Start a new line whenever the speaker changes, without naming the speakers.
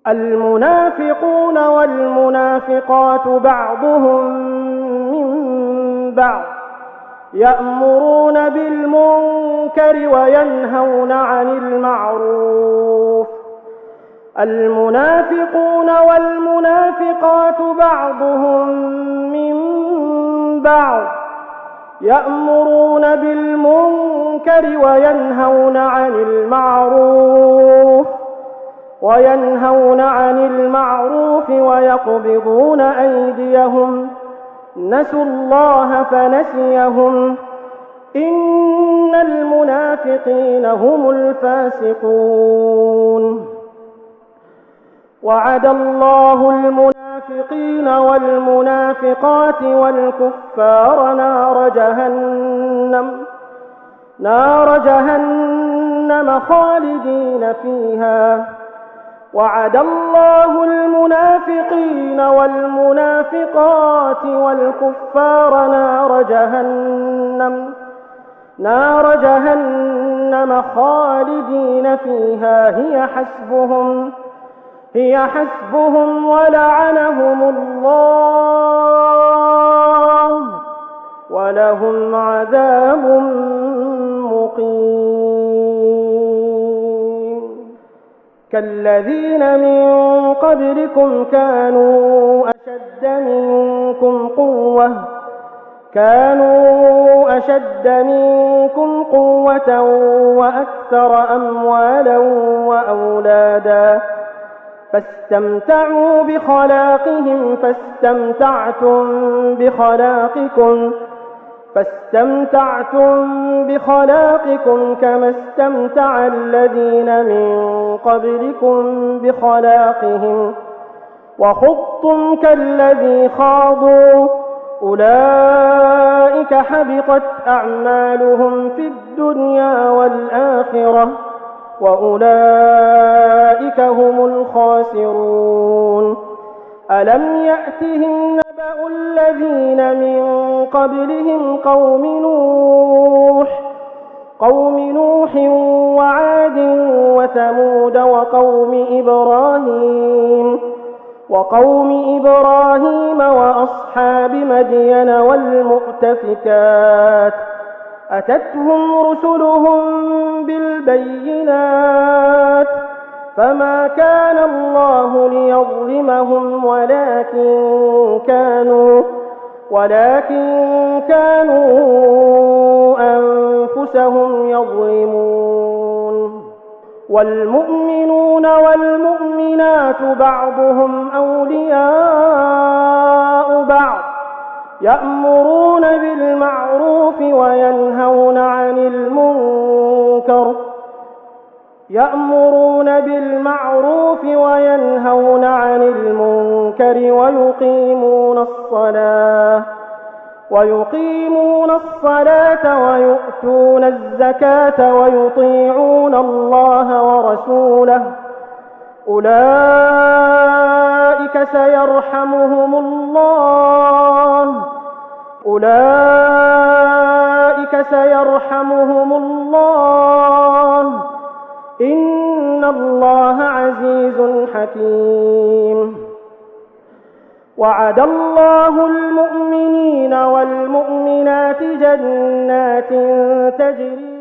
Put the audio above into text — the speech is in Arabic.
المنافقون والمنافقات بعضهم من بعض يأمرون بالمنكر وينهون عن المعروف. المنافقون والمنافقات بعضهم من بعض يأمرون بالمنكر وينهون عن المعروف ويقبضون أيديهم نسوا الله فنسيهم إن المنافقين هم الفاسقون. وعد الله المنافقين والمنافقات والكفار نار جهنم خالدين فيها. وعد الله المنافقين والمنافقات والكفار نار جهنم خالدين فيها هي حسبهم ولعنهم الله ولهم عذاب مقيم. كالذين من قبلكم كانوا أشد منكم قوة وأكثر أموالا وأولادا فاستمتعوا بخلاقهم فاستمتعتم بخلاقكم كما استمتع الذين من قبلكم بخلاقهم وخضتم كالذي خاضوا أولئك حبطت أعمالهم في الدنيا والآخرة وأولئك هم الخاسرون. ألم يأتهم نبأ الذين من قبلهم قوم نوح وعاد وثمود وقوم إبراهيم وأصحاب مدين والمؤتفكات أتتهم رسلهم بالبينات فما كان الله ليظلمهم ولكن كانوا أنفسهم يظلمون. والمؤمنون والمؤمنات بعضهم أولياء بعض يأمرون بالمعروف وينهون عن المنكر ويقيمون الصلاة ويؤتون الزكاة ويطيعون الله ورسوله أولئك سيرحمهم الله إن الله عزيز حكيم. وعد الله المؤمنين والمؤمنات جنات تجري